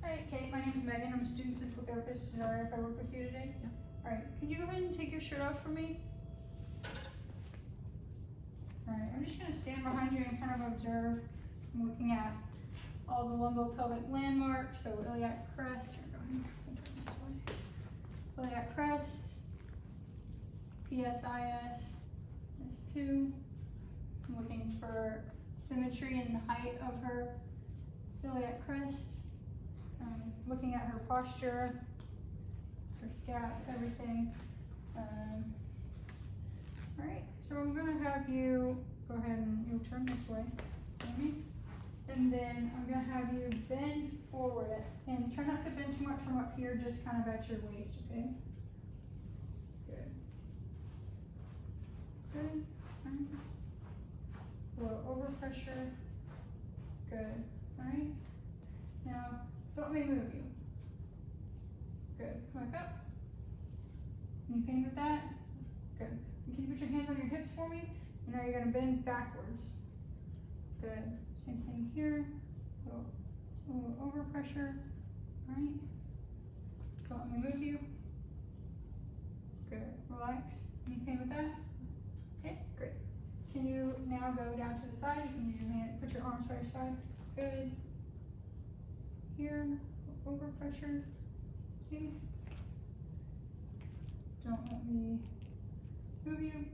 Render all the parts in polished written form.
Hi, Kate. My name is Megan. I'm a student physical therapist. Is it alright if I work with you today? Yeah. Alright, could you go ahead and take your shirt off for me? Alright, I'm just going to stand behind you and kind of observe. I'm looking at all the lumbopelvic landmarks, so iliac crest. Here, go ahead and turn this way. Iliac crest, PSIS, S2. I'm looking for symmetry in the height of her iliac crest. Looking at her posture, her scaps, everything. Alright, so I'm going to have you go ahead and you'll turn this way for me. And then I'm going to have you bend forward and try not to bend too much from up here, just kind of at your waist, okay? Good. Good. A little overpressure. Good. Alright. Now, don't let me move you. Good. Come back up. Any pain with that? Good. And can you put your hands on your hips for me? And now you're going to bend backwards. Good. Same thing here. A little overpressure. Alright. Don't let me move you. Good. Relax. Any pain with that? Okay, great. Can you now go down to the side? You can use your hand, put your arms by your side. Good. Here, overpressure. Okay. Don't let me move you.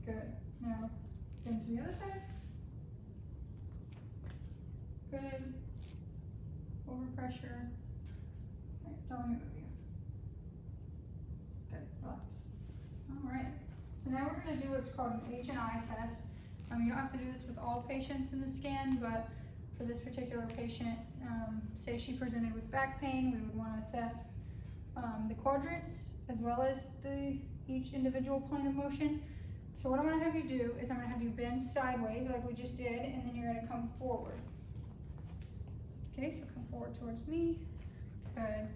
Good. Now, bend to the other side. Good. Overpressure. Alright, don't let me move you. Good. Relax. Alright. So now we're going to do what's called an H&I test. You don't have to do this with all patients in the scan, but for this particular patient, say she presented with back pain, we would want to assess the quadrants as well as each individual plane of motion. So what I'm going to have you do is I'm going to have you bend sideways like we just did, and then you're going to come forward. Okay, so come forward towards me. Good.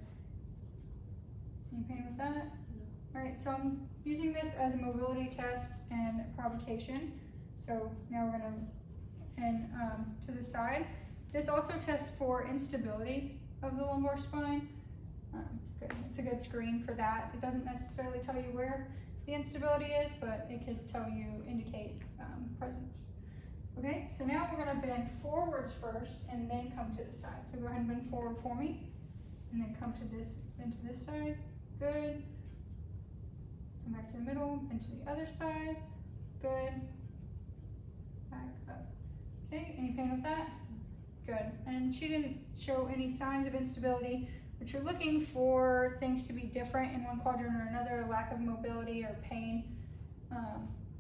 Any pain with that? No. Alright, so I'm using this as a mobility test and provocation. So now we're going to, to the side. This also tests for instability of the lumbar spine. Good. It's a good screen for that. It doesn't necessarily tell you where the instability is, but it could tell you, indicate presence. Okay, so now we're going to bend forwards first and then come to the side. So go ahead and bend forward for me, and then come to this, bend to this side. Good. Come back to the middle, bend to the other side. Good. Back up. Okay, any pain with that? Good. And she didn't show any signs of instability, but you're looking for things to be different in one quadrant or another, lack of mobility or pain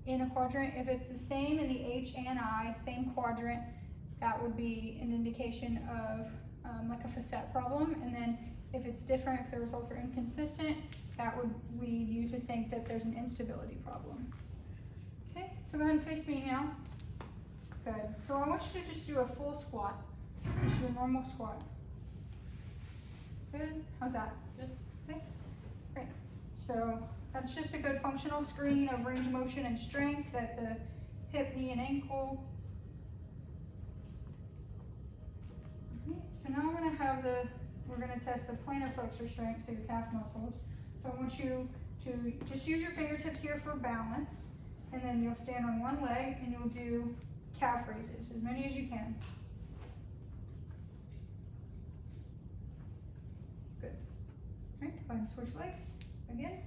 in a quadrant. If it's the same in the H and I, same quadrant, that would be an indication of like a facet problem. And then if it's different, if the results are inconsistent, that would lead you to think that there's an instability problem. Okay, so go ahead and face me now. Good. So I want you to just do a full squat. Just do a normal squat. Good. How's that? Good. Okay. Great. So that's just a good functional screen of range of motion and strength at the hip, knee, and ankle. Okay. So now I'm going to have we're going to test the plantar flexor strength, so your calf muscles. So I want you to just use your fingertips here for balance, and then you'll stand on one leg and you'll do calf raises, as many as you can. Good. All right, go ahead and switch legs again.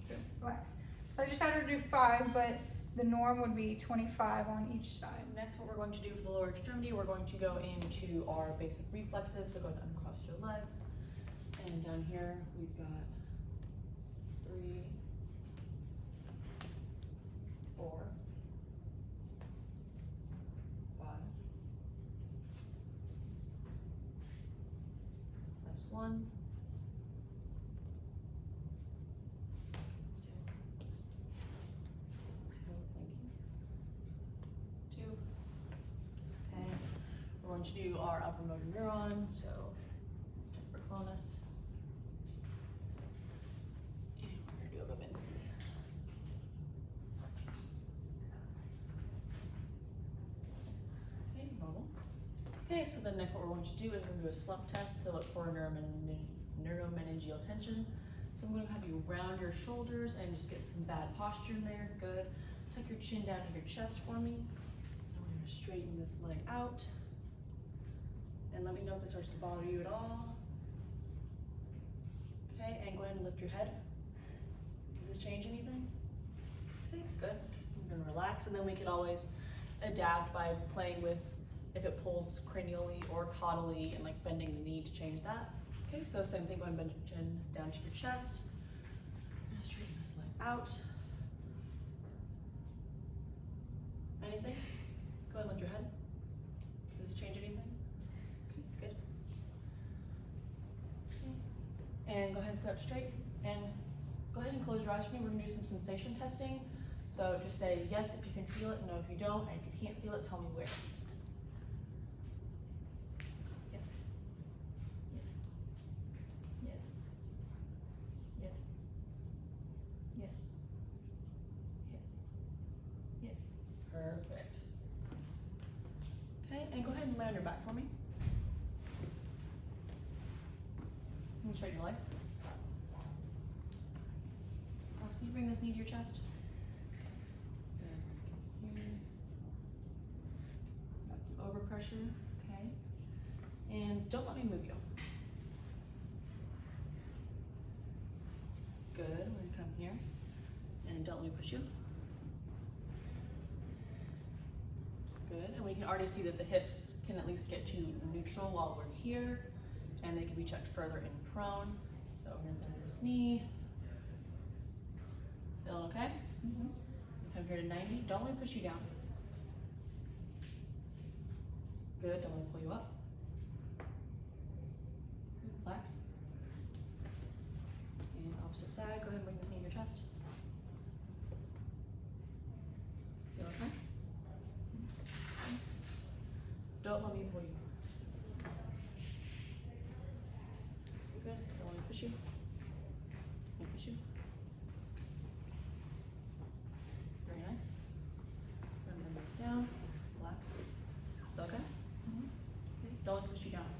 Good, relax. So I just had her do 5, but the norm would be 25 on each side. Next, what we're going to do for the lower extremity, we're going to go into our basic reflexes. So go ahead and uncross your legs. And down here, we've got 3, 4, 5. Last 1. 2. Okay. We're going to do our upper motor neuron, so check for clonus. And we're going to do a Babinski. Okay, so then next what we're going to do is we're going to do a slump test to look for neuromeningeal tension. So I'm going to have you round your shoulders and just get some bad posture in there. Good. Tuck your chin down to your chest for me. And we're going to straighten this leg out. And let me know if it starts to bother you at all. Okay, and go ahead and lift your head. Does this change anything? Okay, good. I'm going to relax, and then we could always adapt by playing with if it pulls cranially or caudally and like bending the knee to change that. Okay, so same thing, go ahead and bend your chin down to your chest. I'm gonna straighten this leg out. Anything? Go ahead and lift your head. Does this change anything? Okay, good. Okay. And go ahead and sit up straight and go ahead and close your eyes for me. We're gonna do some sensation testing. So just say yes if you can feel it, no if you don't, and if you can't feel it, tell me where. Perfect. Okay, and go ahead and lay on your back for me. And straighten your legs. Also, can you bring this knee to your chest? Good. Got some overpressure, okay. And don't let me move you. Good, we're gonna come here. And don't let me push you. Good, and we can already see that the hips can at least get to neutral while we're here, and they can be checked further in prone. So we're gonna bend this knee. Feel okay? Mm-hmm. Come here to 90. Don't let me push you down. Good, don't let me pull you up. Relax. And opposite side, go ahead and bring this knee to your chest. Feel okay? Don't let me pull you. Good. Don't let me push you. Let me push you. Very nice. I'm gonna bring this down. Relax. Okay? Mm-hmm. Okay. Don't let me push you down.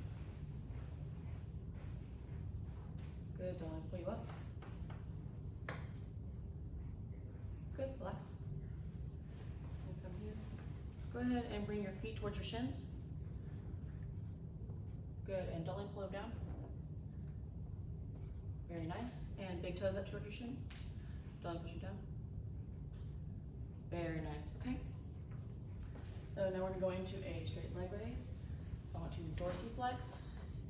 Good. Don't let me pull you up. Good. Relax. And come here. Go ahead and bring your feet towards your shins. Good, and don't let me pull them down. Very nice. And big toes up towards your shins. Don't let me push them down. Very nice, okay? So now we're gonna go into a straight leg raise. So I want you to dorsiflex,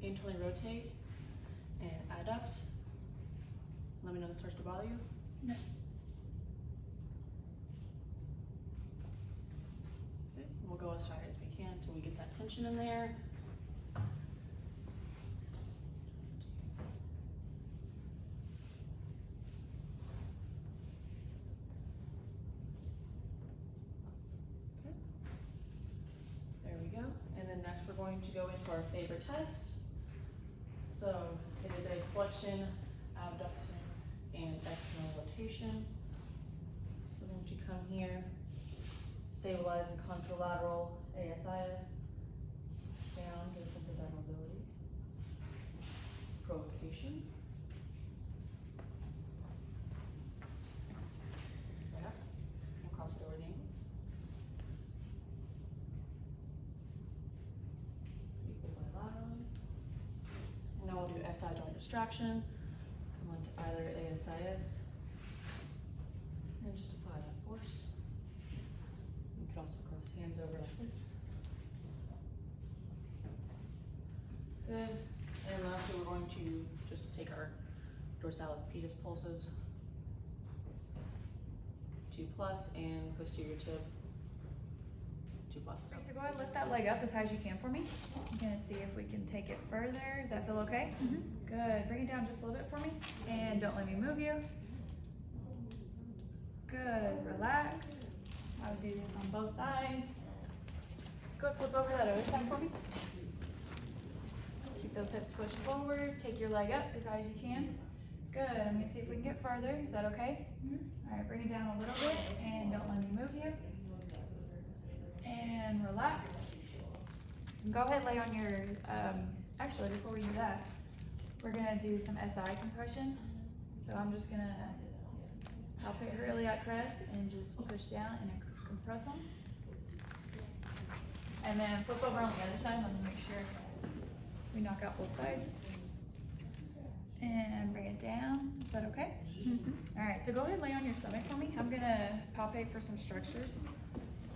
internally rotate, and adduct. Let me know if it starts to bother you. No. Okay, and we'll go as high as we can until we get that tension in there. We're going to go into our favorite test. So it is a flexion, abduction, and external rotation. We're going to come here, stabilize the contralateral ASIS, down, get a sense of that mobility, provocation. Like that, and cross it over the ankle. And now we'll do SI joint distraction. Come on to either ASIS. And just apply that force. You can also cross hands over like this. Good. And lastly, we're going to just take our dorsalis pedis pulses. 2+ and posterior tib. 2+. So go ahead and lift that leg up as high as you can for me. I'm gonna see if we can take it further. Does that feel okay? Mm-hmm. Good. Bring it down just a little bit for me. And don't let me move you. Good. Relax. I would do this on both sides. Go ahead, flip over that other side for me. Keep those hips pushed forward. Take your leg up as high as you can. Good. I'm gonna see if we can get further. Is that okay? Mm-hmm. All right, bring it down a little bit and don't let me move you. And relax. Go ahead, lay on your, actually, before we do that, we're gonna do some SI compression. So I'm just gonna palpate her iliac crest and just push down and compress them. And then flip over on the other side. Let me make sure we knock out both sides. And bring it down. Is that okay? Mm-hmm. All right, so go ahead and lay on your stomach for me. I'm gonna palpate for some structures.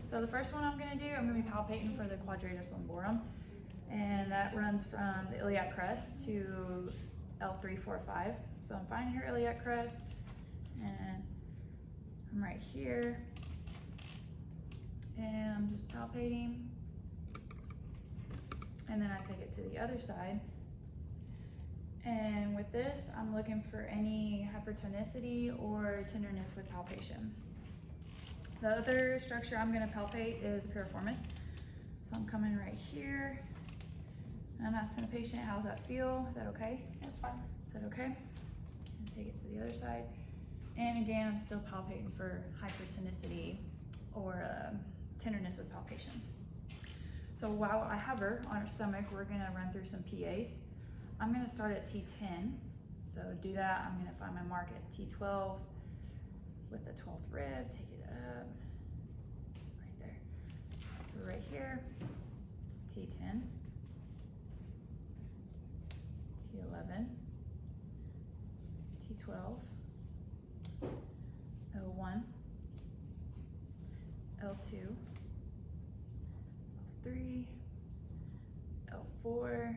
So the first one I'm gonna do, I'm gonna be palpating for the quadratus lumborum. And that runs from the iliac crest to L345. So I'm finding her iliac crest, and I'm right here. And I'm just palpating. And then I take it to the other side. And with this, I'm looking for any hypertonicity or tenderness with palpation. The other structure I'm gonna palpate is piriformis. So I'm coming right here. And I'm asking the patient, how's that feel? Is that okay? That's fine. Is that okay? And take it to the other side. And again, I'm still palpating for hypertonicity or tenderness with palpation. So while I have her on her stomach, we're gonna run through some PAs. I'm gonna start at T10. So to do that, I'm gonna find my mark at T12 with the 12th rib, take it up, right there. So right here, T10, T11, T12, L1, L2, L3, L4,